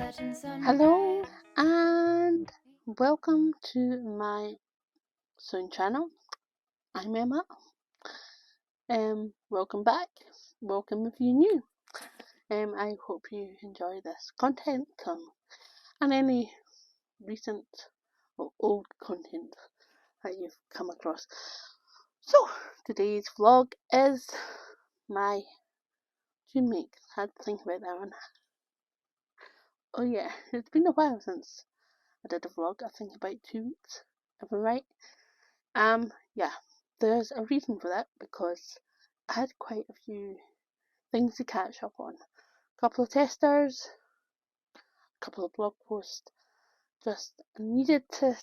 Hello and welcome to my sewing channel. I'm Emma. Welcome back. Welcome if you're new. I hope you enjoy this content and any recent or old content that you've come across. So today's vlog is my June week. I had to think about that one. Oh yeah, it's been a while since I did a vlog. I think about 2 weeks, if I'm right. Yeah, there's a reason for that because I had quite a few things to catch up on. A couple of testers, a couple of blog posts. Just needed to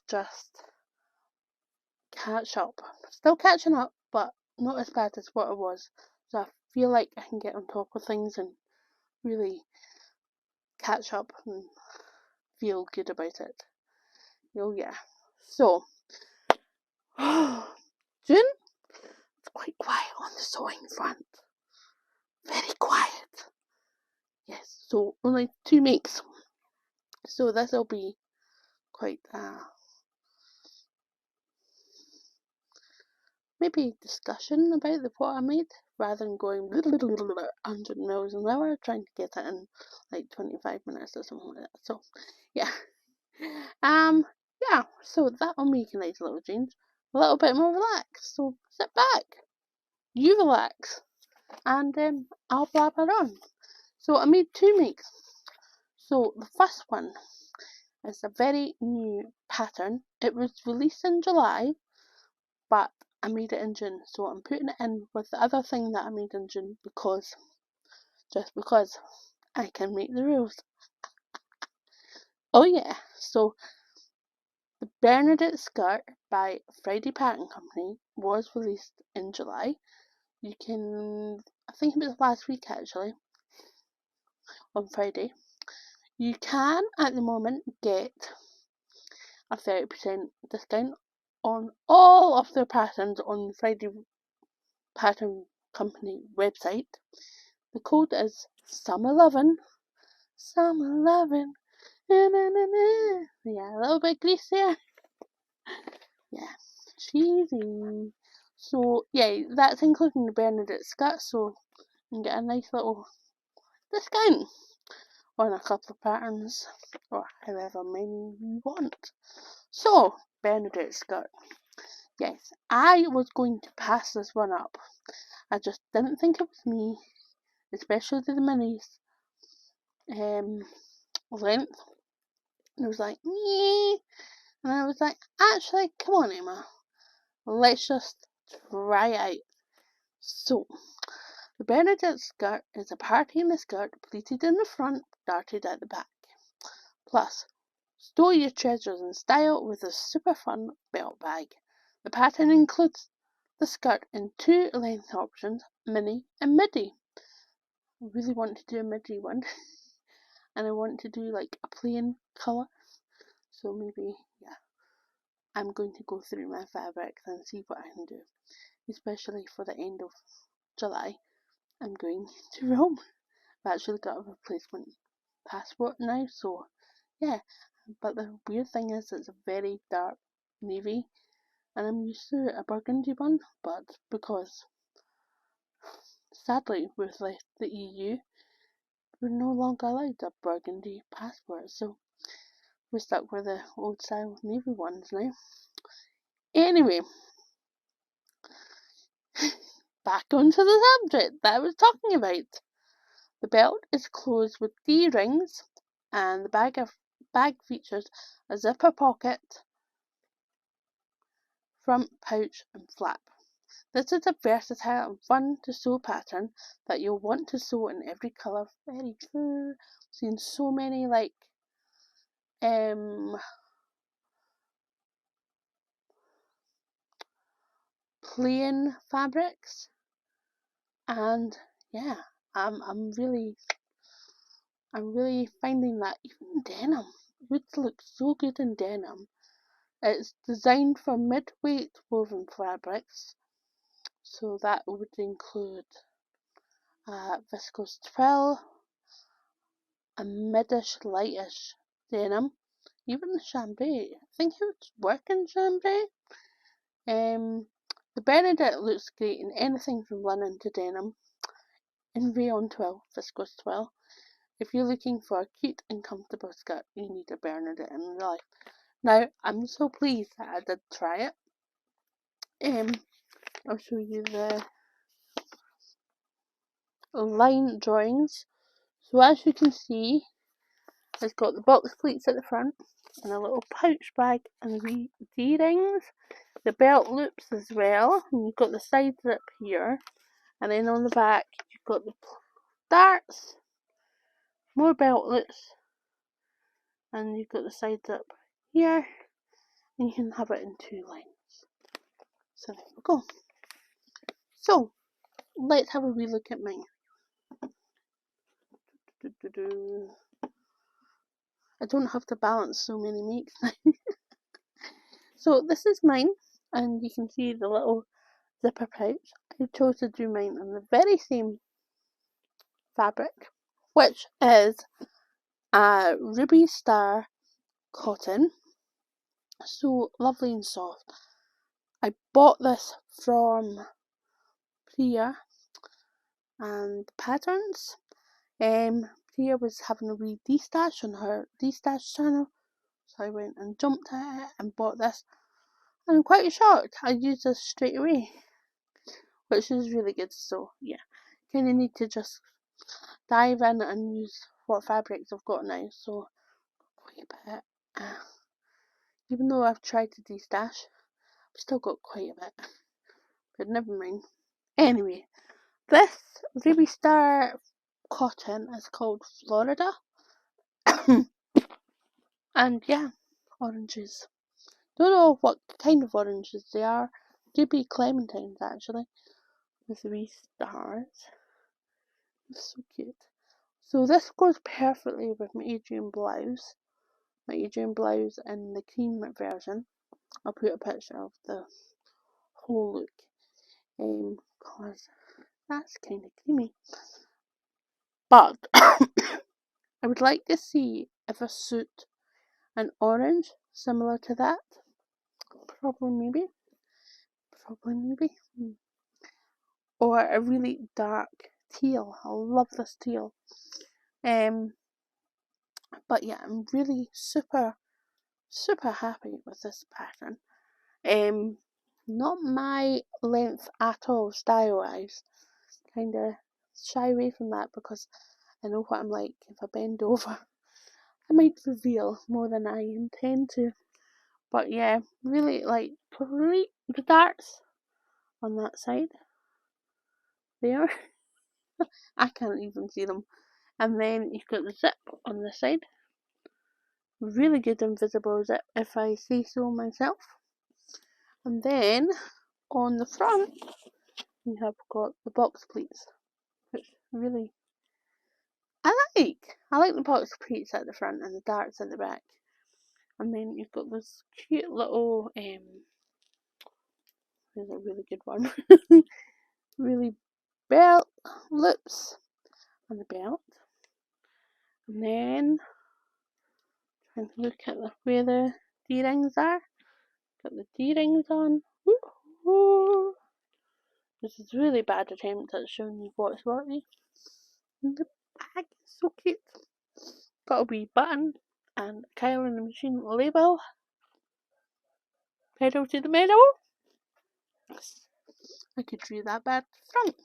catch up. Still catching up, but not as bad as what it was. So I feel like I can get on top of things and really catch up and feel good about it. Oh yeah. So June, it's quite quiet on the sewing front. Very quiet. Yes, so only 2 weeks. So this will be quite maybe discussion about what I made rather than going 100 miles an hour trying to get it in like 25 minutes or something like that. So yeah. Yeah, so that'll make a nice little change. A little bit more relaxed. So sit back. You relax. And I'll blabber on. So I made 2 makes. So the first one is a very new pattern. It was released in July, but I made it in June. So I'm putting it in with the other thing that I made in June just because I can make the rules. Oh yeah, so the Bernadette Skirt by Friday Pattern Company was released in July. You can, I think it was last week actually, on Friday. You can at the moment get a 30% discount on all of their patterns on the Friday Pattern Company website. The code is SUM11. SUM11. Na, na, na, na. Yeah, a little bit greasy there. Yeah, cheesy. So yeah, that's including the Bernadette Skirt, so you can get a nice little discount on a couple of patterns, or however many you want. So, Bernadette Skirt. Yes, I was going to pass this one up. I just didn't think it was me, especially the minis length. And I was like, yeah. And I was like, actually, come on, Emma. Let's just try it out. So, the Bernadette skirt is a party in the skirt, pleated in the front, darted at the back. Plus, store your treasures in style with a super fun belt bag. The pattern includes the skirt in 2 length options, mini and midi. I really want to do a midi one. And I want to do like a plain colour. So maybe, yeah, I'm going to go through my fabrics and see what I can do. Especially for the end of July, I'm going to Rome. I've actually got a replacement passport now, so yeah. But the weird thing is it's a very dark navy, and I'm used to a burgundy one, but because sadly we've left the EU, we're no longer allowed a burgundy passport, so we're stuck with the old style navy ones now. Anyway, back onto the subject that I was talking about. The belt is closed with D-rings, and the bag features a zipper pocket, front pouch and flap. This is a versatile and fun to sew pattern that you'll want to sew in every colour. Very true. I've seen so many like plain fabrics, and yeah, I'm really finding that even denim would look so good in denim. It's designed for mid-weight woven fabrics, so that would include viscose twill, a midish, lightish denim. Even the chambray. I think it would work in chambray. The Bernadette looks great in anything from linen to denim. In rayon twill, viscose twill. If you're looking for a cute and comfortable skirt, you need a Bernadette in your life. Now, I'm so pleased that I did try it. I'll show you the line drawings. So as you can see, it's got the box pleats at the front and a little pouch bag and wee D-rings. The belt loops as well, and you've got the side zip here, and then on the back you've got the darts, more belt loops, and you've got the side zip here, and you can have it in 2 lines. So there we go. So let's have a wee look at mine. I don't have to balance so many makes now. So this is mine, and you can see the little zipper pouch. I chose to do mine on the very same fabric, which is a Ruby Star cotton. So lovely and soft. I bought this from Priya and Patterns. Priya was having a wee D-stash on her D-stash channel, so I went and jumped at it and bought this. And I'm quite shocked. I used this straight away, which is really good. So yeah, kind of need to just dive in and use what fabrics I've got now. So quite a bit. Even though I've tried to de-stash, I've still got quite a bit. But never mind. Anyway, this Ruby Star cotton is called Florida. And yeah, oranges. Don't know what kind of oranges they are. Could be Clementines actually, with 3 stars. It's so cute. So this goes perfectly with my Adrienne Blouse. My Adrienne Blouse in the cream version. I'll put a picture of the whole look. Cause that's kind of creamy. But I would like to see if a suit an orange similar to that. Probably maybe. Or a really dark teal. I love this teal. But yeah, I'm really super happy with this pattern. Not my length at all style wise. Kinda shy away from that because I know what I'm like. If I bend over, I might reveal more than I intend to. But yeah, really like the darts on that side. There. I can't even see them. And then you've got the zip on this side. Really good invisible zip if I say so myself. And then on the front you have got the box pleats, which really I like. I like the box pleats at the front and the darts at the back. And then you've got this cute little here's a really good one. Really belt loops on the belt. And then trying to look at where the D-rings are. Got the D-rings on. Woo-hoo. This is a really bad attempt at showing you what's what. And the bag is so cute. Got a wee button and Kyle in the Machine label. Pedal to the metal. I could do that bad front.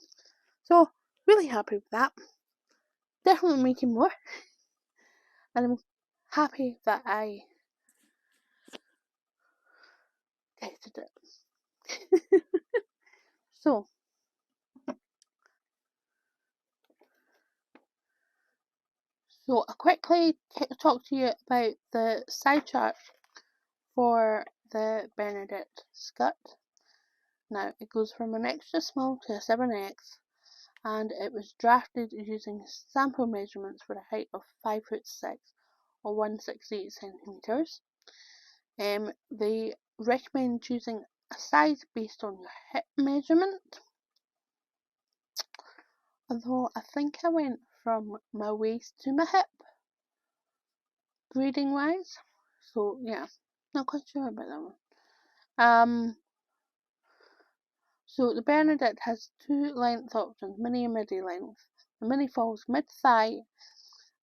So really happy with that. Definitely making more. And I'm happy that I tested it. So I'll quickly talk to you about the side chart for the Bernadette skirt. Now, it goes from an extra small to a 7X, and it was drafted using sample measurements for a height of 5'6" or 168 centimeters. They recommend choosing a size based on your hip measurement. Although I think I went from my waist to my hip, grading wise. So yeah, not quite sure about that one. So the Bernadette has two length options, mini and midi length. The mini falls mid-thigh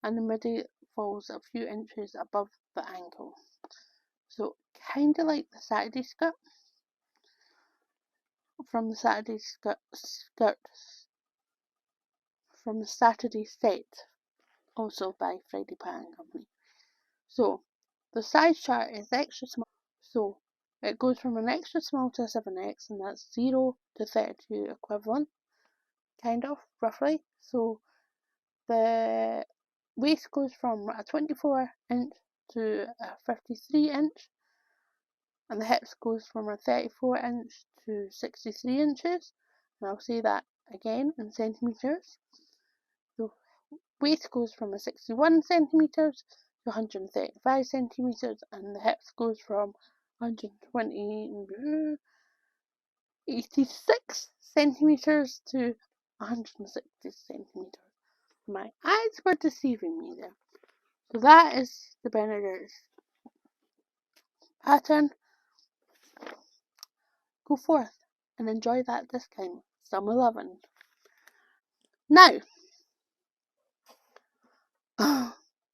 and the midi falls a few inches above the ankle. So kinda like the Saturday skirt from the Saturday skirt from the Saturday set, also by Friday Pattern Company. So the size chart is extra small. So it goes from an extra small to a 7X, and that's 0 to 32 equivalent, kind of, roughly. So the waist goes from a 24-inch to a 53-inch, and the hips goes from a 34-inch to 63 inches. And I'll say that again in centimetres. The waist goes from a 61 centimetres to 135 centimetres, and the hips goes from 86 centimetres to 160 centimetres. My eyes were deceiving me there. So that is the Bernadette pattern. Go forth and enjoy that discount. Summer loving. Now,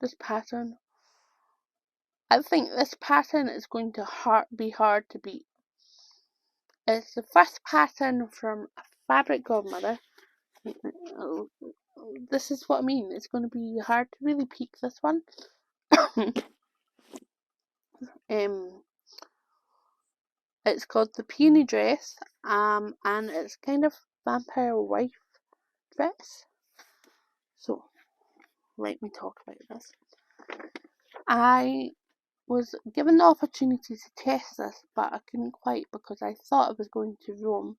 this pattern. I think this pattern is going to be hard to beat. It's the first pattern from a fabric godmother. This is what I mean. It's going to be hard to really peak this one. It's called the Peony Dress, and it's kind of vampire wife dress. So, let me talk about this. I was given the opportunity to test this, but I couldn't quite because I thought I was going to Rome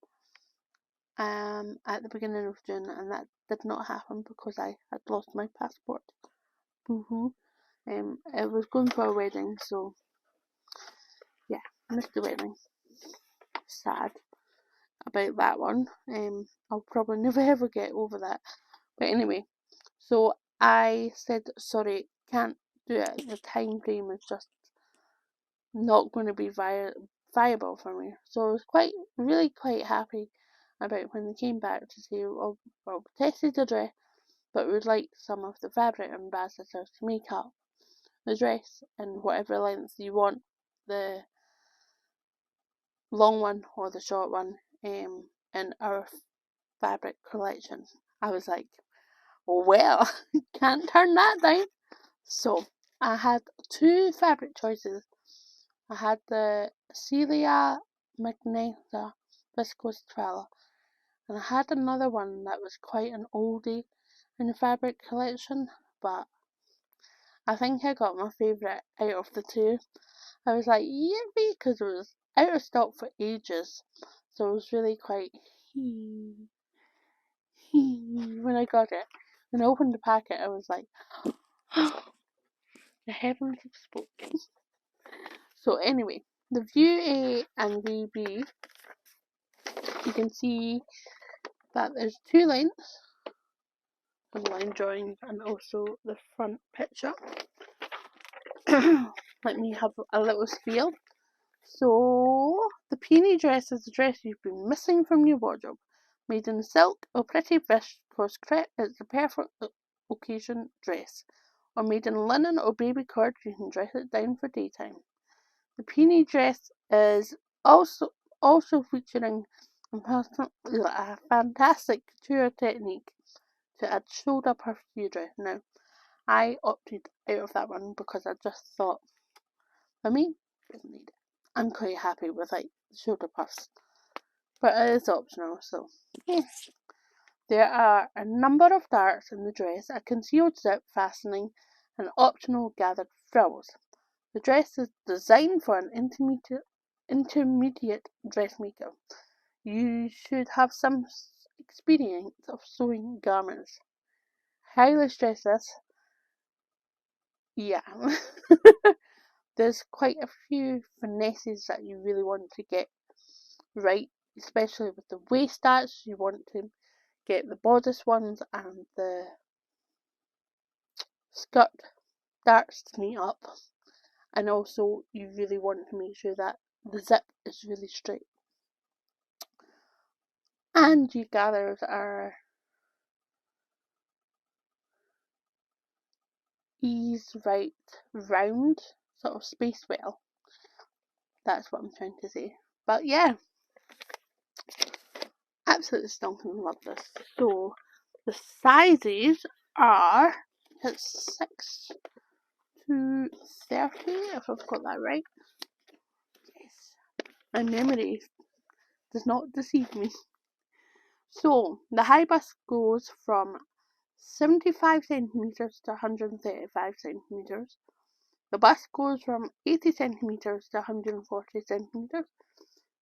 at the beginning of June, and that did not happen because I had lost my passport. Boo-hoo. I was going for a wedding, so yeah, I missed the wedding. Sad about that one. I'll probably never ever get over that. But anyway, so I said, sorry, can't do it. The time frame is just not going to be viable for me. So I was really quite happy about when they came back to say, well, we tested the dress, but we'd like some of the fabric ambassadors to make up the dress in whatever length you want, the long one or the short one, in our fabric collection. I was like, well, can't turn that down. So I had two fabric choices. I had the Celia Viscose trailer, and I had another one that was quite an oldie in the fabric collection, but I think I got my favourite out of the two. I was like, yippee, because it was out of stock for ages, so it was really quite when I got it. When I opened the packet, I was like, the heavens have spoken. So anyway, the view A and view B, you can see that there's two lengths, the line drawing and also the front picture. Let me have a little spiel. So, the Peony Dress is the dress you've been missing from your wardrobe. Made in silk or pretty viscose crepe, it's the perfect occasion dress. Or made in linen or baby cord, you can dress it down for daytime. The Peony Dress is also featuring a fantastic couture technique to add shoulder puffs to your dress. Now, I opted out of that one because I just thought, for me, didn't need it. I'm quite happy with like shoulder puffs, but it is optional, so yeah. There are a number of darts in the dress, a concealed zip fastening, and optional gathered frills. The dress is designed for an intermediate dressmaker. You should have some experience of sewing garments. Highly stress this. Yeah. There's quite a few finesses that you really want to get right, especially with the waist darts. You want to get the bodice ones and the skirt starts to meet up, and also you really want to make sure that the zip is really straight. And your gathers are eased right round, sort of spaced well. That's what I'm trying to say. But yeah, absolutely stonking love this. So the sizes are, it's 6 to 30, if I've got that right. Yes, my memory does not deceive me. So the high bust goes from 75 centimeters to 135 centimeters. The bust goes from 80 centimeters to 140 centimeters.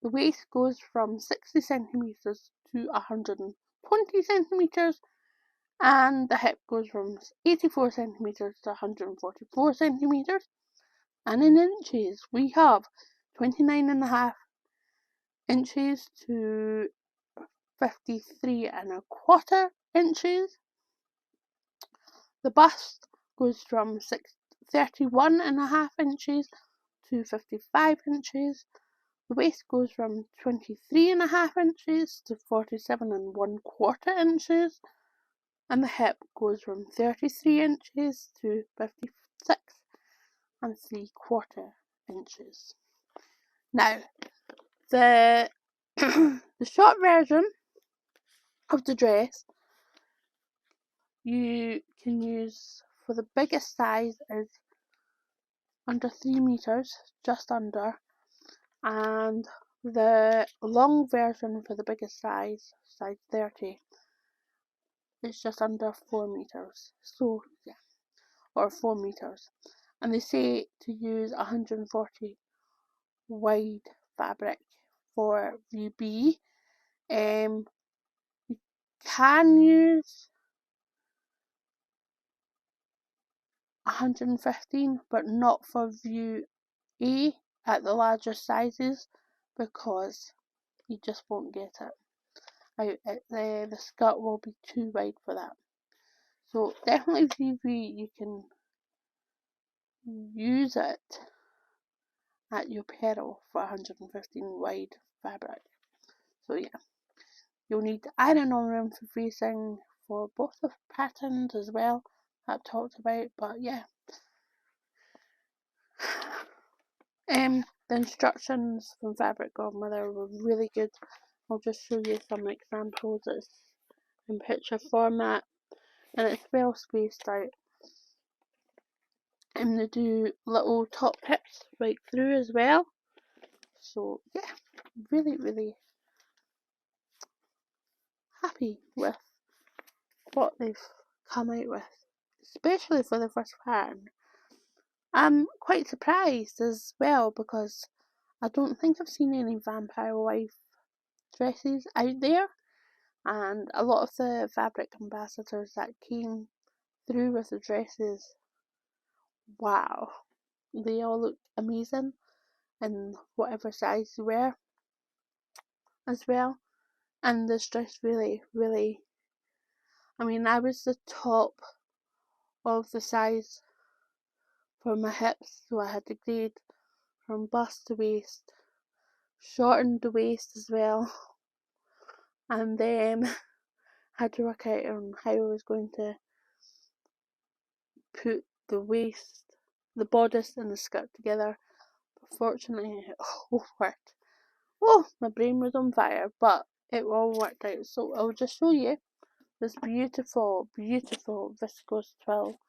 The waist goes from 60 centimeters to 120 centimeters. And the hip goes from 84 centimeters to 144 centimeters. And in inches, we have 29.5 inches to 53.25 inches. The bust goes from 31.5 inches to 55 inches. The waist goes from 23.5 inches to 47.25 inches. And the hip goes from 33 inches to 56.75 inches. Now, the the short version of the dress you can use for the biggest size is under 3 meters, just under, and the long version for the biggest size 30, is just under 4 meters. So yeah, or 4 meters, and they say to use 140 wide fabric for view B. You can use 115, but not for view A at the larger sizes, because you just won't get it. The skirt will be too wide for that. So definitely VV, you can use it at your peril for 115 wide fabric. So yeah, you'll need iron-on room for facing for both the patterns as well that I've talked about, but yeah. The instructions from Fabric Godmother were really good. I'll just show you some examples. It's in picture format and it's well spaced out. And they do little top pips right through as well. So yeah, really happy with what they've come out with, especially for the first pattern. I'm quite surprised as well because I don't think I've seen any vampire wife dresses out there, and a lot of the fabric ambassadors that came through with the dresses, wow, they all look amazing in whatever size they wear as well. And this dress really, I mean, I was the top of the size for my hips, so I had to grade from bust to waist, shortened the waist as well, and then had to work out on how I was going to put the waist, the bodice and the skirt together. But fortunately it all worked. Oh, my brain was on fire, but it all worked out. So I'll just show you this beautiful viscose twill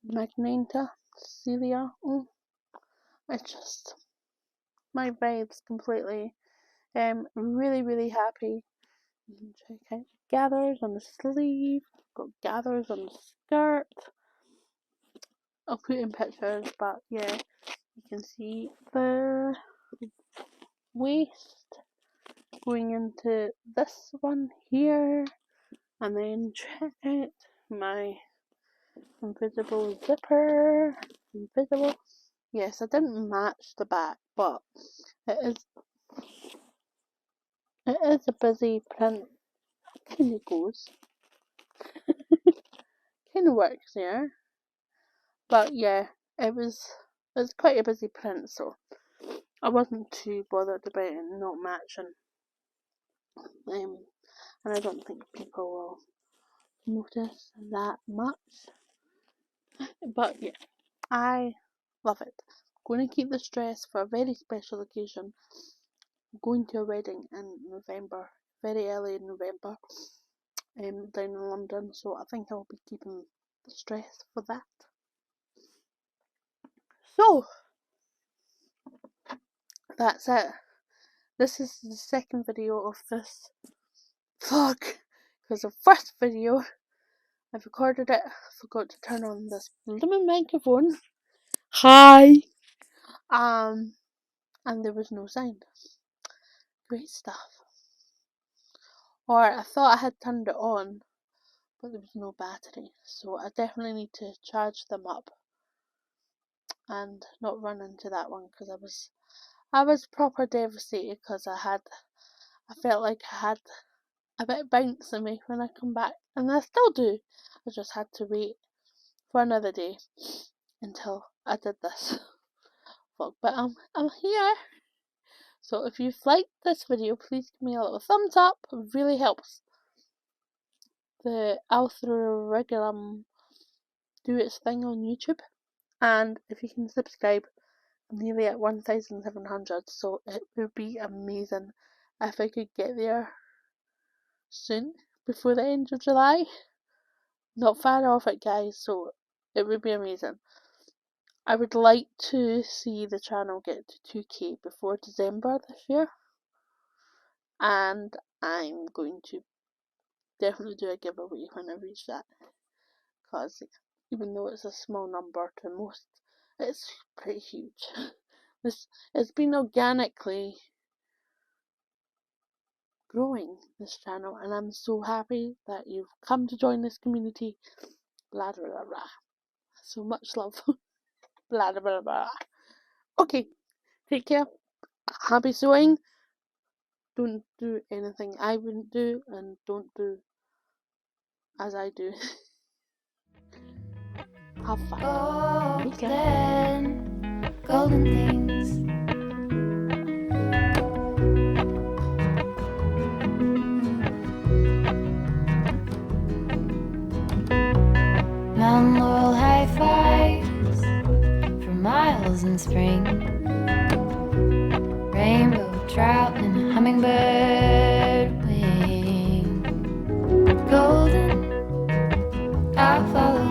magenta Celia. It's just my vibes completely. Really happy. You can check out gathers on the sleeve, got gathers on the skirt. I'll put in pictures, but yeah, you can see the waist going into this one here, and then check out my invisible zipper. Invisible. Yes, I didn't match the back, but it is a busy print. Kind of goes, kind of works there. But yeah, it was quite a busy print, so I wasn't too bothered about it not matching. And I don't think people will notice that much. But yeah, I love it. Going to keep this dress for a very special occasion. Going to a wedding in November, very early in November, down in London. So I think I'll be keeping this dress for that. So that's it. This is the second video of this vlog, because the first video I recorded it, forgot to turn on this blooming microphone. Hi. And there was no sound. Great stuff. Or I thought I had turned it on, but there was no battery, so I definitely need to charge them up and not run into that one, because I was proper devastated, because I felt like I had a bit of bounce in me when I come back, and I still do. I just had to wait for another day until I did this vlog, but I'm here. So if you've liked this video, please give me a little thumbs up. It really helps the algorithm do its thing on YouTube. And if you can subscribe, I'm nearly at 1,700, so it would be amazing if I could get there soon, before the end of July. Not far off it, guys, so it would be amazing. I would like to see the channel get to 2k before December this year, and I'm going to definitely do a giveaway when I reach that, because even though it's a small number to most, it's pretty huge. It's been organically growing, this channel, and I'm so happy that you've come to join this community. Blah blah blah blah. So much love. Blah blah blah blah. Okay, take care. Happy sewing. Don't do anything I wouldn't do, and don't do as I do. Have fun. Take care. Golden things. Mountain laurel high fives for miles in spring. Rainbow trout and a hummingbird wing. Golden, I'll follow